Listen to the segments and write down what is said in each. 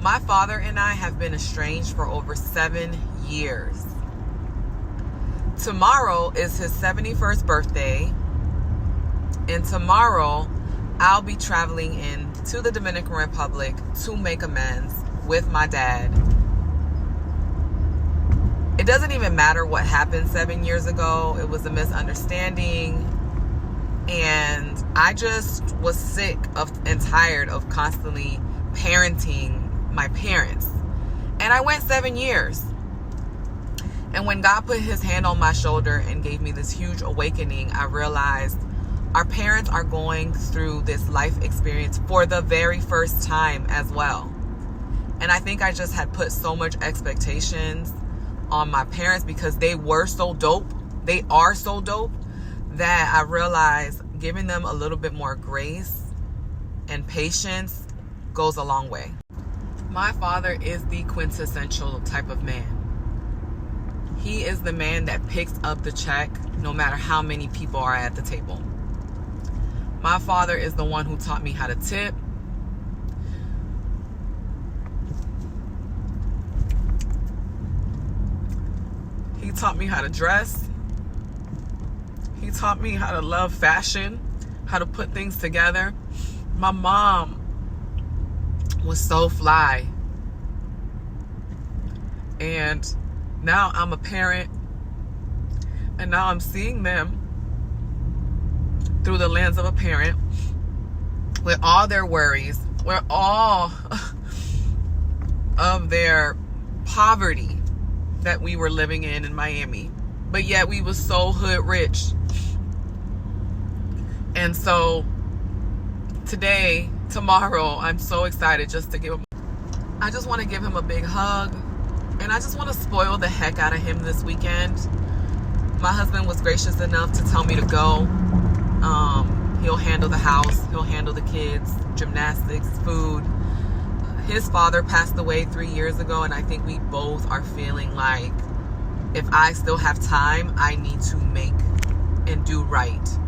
My father and I have been estranged for over 7 years. Tomorrow is his 71st birthday, and tomorrow I'll be traveling to the Dominican Republic to make amends with my dad. It doesn't even matter what happened 7 years ago. It was a misunderstanding, and I just was sick of and tired of constantly parenting my parents. And I went 7 years. And when God put his hand on my shoulder and gave me this huge awakening, I realized our parents are going through this life experience for the very first time as well. And I think I just had put so much expectations on my parents because they were so dope. They are so dope that I realized giving them a little bit more grace and patience goes a long way. My father is the quintessential type of man. He is the man that picks up the check no matter how many people are at the table. My father is the one who taught me how to tip. He taught me how to dress. He taught me how to love fashion, how to put things together. My mom was so fly. And now I'm a parent, and now I'm seeing them through the lens of a parent with all their worries, with all of their poverty that we were living in Miami. But yet we was so hood rich. And so tomorrow, I'm so excited just to I just want to give him a big hug. And I just want to spoil the heck out of him this weekend. My husband was gracious enough to tell me to go. He'll handle the house. He'll handle the kids, gymnastics, food. His father passed away 3 years ago, and I think we both are feeling like if I still have time, I need to make and do right.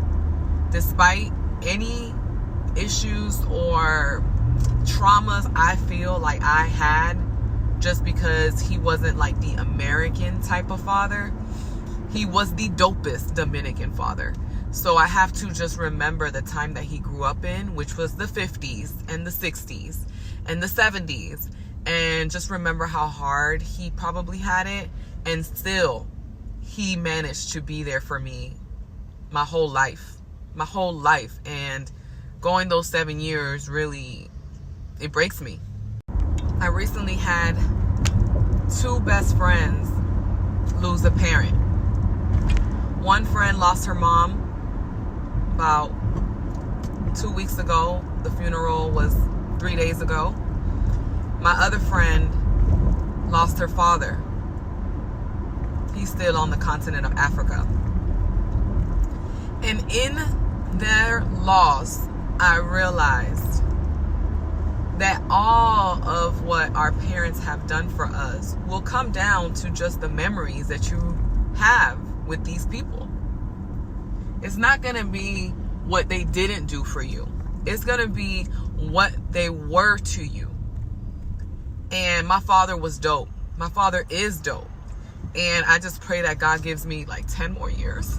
Despite any issues or traumas I feel like I had, just because he wasn't like the American type of father, he was the dopest Dominican father. So I have to just remember the time that he grew up in, which was the 50s and the 60s and the 70s. And just remember how hard he probably had it. And still, he managed to be there for me my whole life. And going those 7 years, really, it breaks me. I recently had 2 best friends lose a parent. One friend lost her mom about 2 weeks ago. The funeral was 3 days ago. My other friend lost her father. He's still on the continent of Africa. And in their loss, I realized that all of what our parents have done for us will come down to just the memories that you have with these people. It's not going to be what they didn't do for you. It's going to be what they were to you. And my father was dope. My father is dope. And I just pray that God gives me like 10 more years.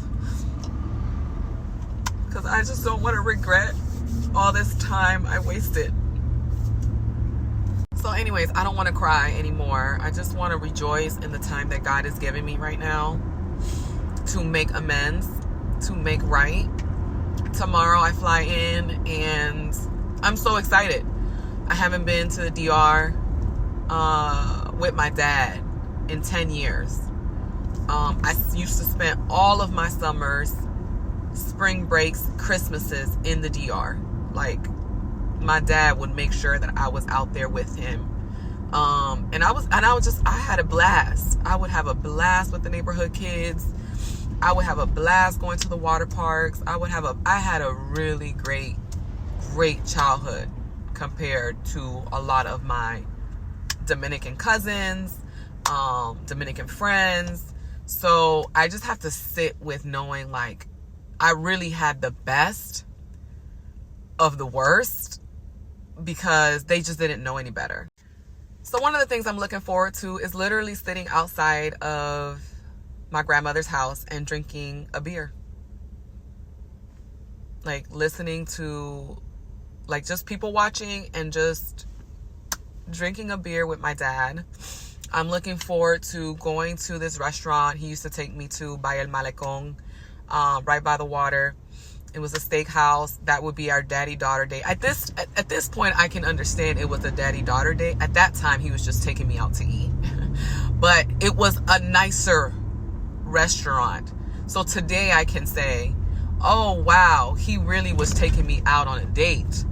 Because I just don't want to regret all this time I wasted. So anyways, I don't want to cry anymore. I just want to rejoice in the time that God is giving me right now to make amends, to make right. Tomorrow I fly in, and I'm so excited. I haven't been to the DR with my dad in 10 years. I used to spend all of my summers, spring breaks, Christmases in the DR. Like, my dad would make sure that I was out there with him. And I had a blast. I would have a blast with the neighborhood kids. I would have a blast going to the water parks. I had a really great childhood compared to a lot of my Dominican cousins, Dominican friends. So I just have to sit with knowing like I really had the best of the worst because they just didn't know any better. So one of the things I'm looking forward to is literally sitting outside of my grandmother's house and drinking a beer. Like listening to like just people watching and just drinking a beer with my dad. I'm looking forward to going to this restaurant he used to take me to by El Malecón, right by the water. It was a steakhouse. That would be our daddy-daughter date. At this point, I can understand it was a daddy-daughter date. At that time, he was just taking me out to eat. But it was a nicer restaurant. So today I can say, oh, wow, he really was taking me out on a date.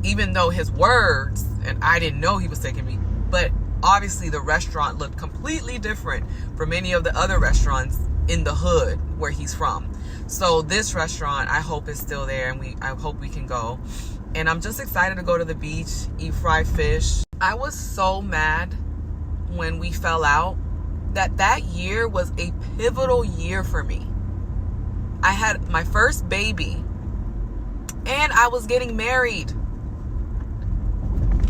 Even though his words, and I didn't know he was taking me, but obviously the restaurant looked completely different from any of the other restaurants in the hood where he's from. So this restaurant, I hope is still there, and I hope we can go. And I'm just excited to go to the beach, eat fried fish. I was so mad when we fell out. That year was a pivotal year for me. I had my first baby, and I was getting married.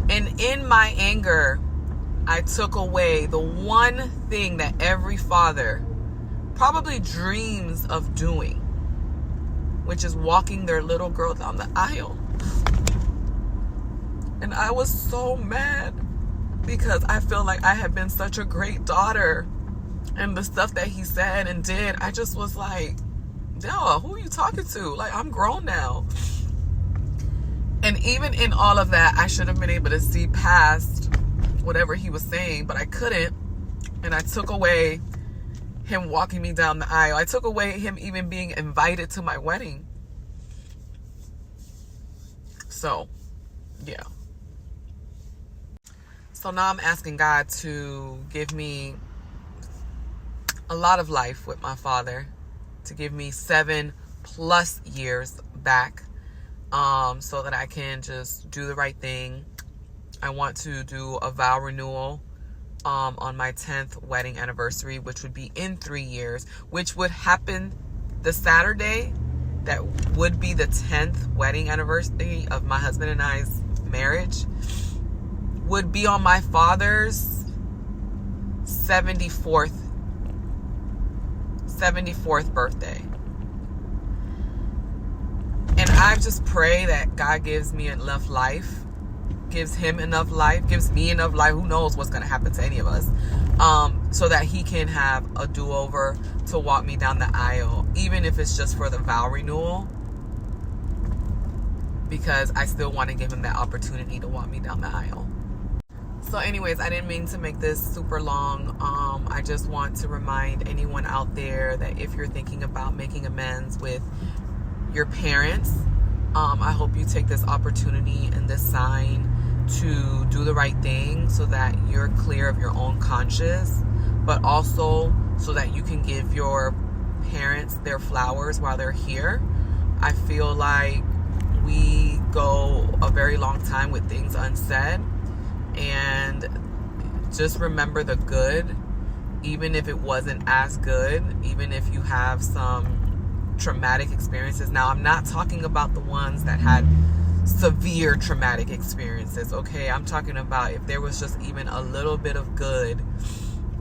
And in my anger, I took away the one thing that every father probably dreams of doing, which is walking their little girl down the aisle. And I was so mad because I feel like I had been such a great daughter. And the stuff that he said and did, I just was like, yo, who are you talking to? Like, I'm grown now. And even in all of that, I should have been able to see past whatever he was saying, but I couldn't. And I took away him walking me down the aisle. I took away him even being invited to my wedding. So, yeah. So now I'm asking God to give me a lot of life with my father, to give me 7+ years back, so that I can just do the right thing. I want to do a vow renewal on my 10th wedding anniversary, which would be in 3 years, which would happen the Saturday that would be the 10th wedding anniversary of my husband and I's marriage, would be on my father's 74th birthday. And I just pray that God gives me enough life, gives him enough life, gives me enough life. Who knows what's going to happen to any of us, so that he can have a do-over to walk me down the aisle, even if it's just for the vow renewal, because I still want to give him that opportunity to walk me down the aisle. So anyways, I didn't mean to make this super long. I just want to remind anyone out there that if you're thinking about making amends with your parents, I hope you take this opportunity and this sign to do the right thing so that you're clear of your own conscience, but also so that you can give your parents their flowers while they're here. I feel like we go a very long time with things unsaid, and just remember the good, even if it wasn't as good, even if you have some traumatic experiences. Now, I'm not talking about the ones that had severe traumatic experiences, okay? I'm talking about if there was just even a little bit of good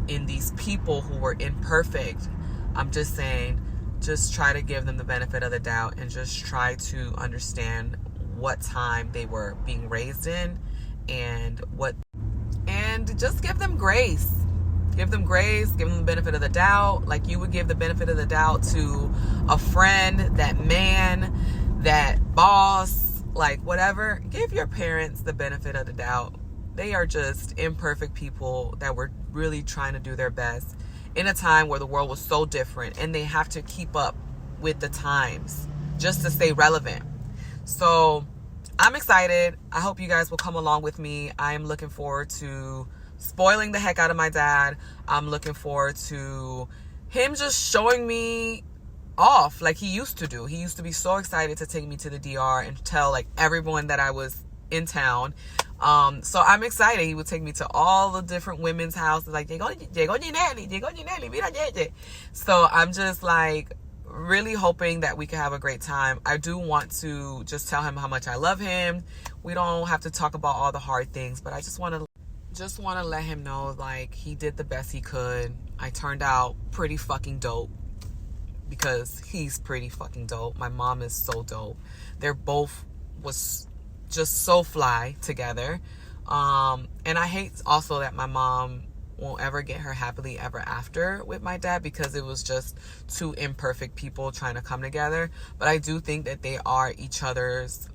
in these people who were imperfect. I'm just saying, just try to give them the benefit of the doubt and just try to understand what time they were being raised in, and just give them grace. Give them grace, give them the benefit of the doubt, like you would give the benefit of the doubt to a friend, that man, that boss, like whatever. Give your parents the benefit of the doubt. They are just imperfect people that were really trying to do their best in a time where the world was so different, and they have to keep up with the times just to stay relevant. So I'm excited. I hope you guys will come along with me. I am looking forward to spoiling the heck out of my dad. I'm looking forward to him just showing me off like he used to do. He used to be so excited to take me to the DR and tell like everyone that I was in town. So I'm excited. He would take me to all the different women's houses, like llegó Ginelli, mira Yeye. So I'm just like really hoping that we can have a great time. I do want to just tell him how much I love him. We don't have to talk about all the hard things, but I just want to just want to let him know, like, he did the best he could. I turned out pretty fucking dope because he's pretty fucking dope. My mom is so dope. They're both was just so fly together. And I hate also that my mom won't ever get her happily ever after with my dad because it was just two imperfect people trying to come together. But I do think that they are each other's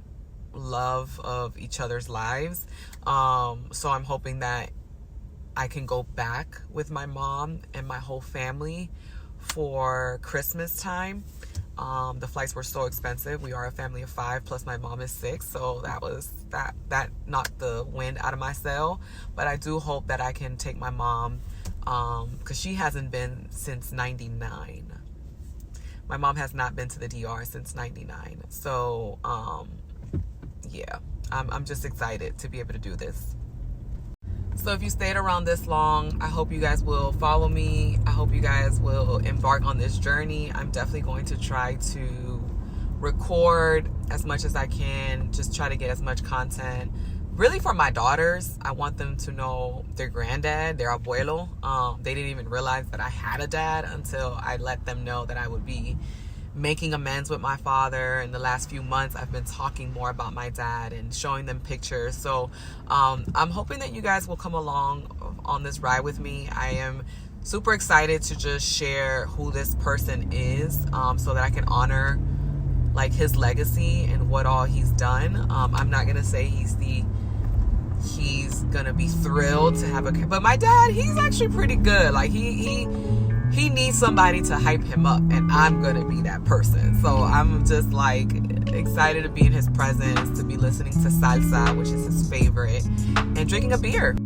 love of each other's lives. So I'm hoping that I can go back with my mom and my whole family for Christmas time. The flights were so expensive. We are a family of 5, plus my mom is 6, so that knocked the wind out of my sail. But I do hope that I can take my mom, because she hasn't been since 99. My mom has not been to the DR since 99. So yeah, I'm just excited to be able to do this. So if you stayed around this long, I hope you guys will follow me. I hope you guys will embark on this journey. I'm definitely going to try to record as much as I can, just try to get as much content. Really for my daughters, I want them to know their granddad, their abuelo. They didn't even realize that I had a dad until I let them know that I would be making amends with my father. In the last few months, I've been talking more about my dad and showing them pictures. So I'm hoping that you guys will come along on this ride with me. I am super excited to just share who this person is, so that I can honor like his legacy and what all he's done. I'm not gonna say he's gonna be thrilled to have but my dad, he's actually pretty good. Like he needs somebody to hype him up, and I'm gonna be that person. So I'm just like excited to be in his presence, to be listening to salsa, which is his favorite, and drinking a beer.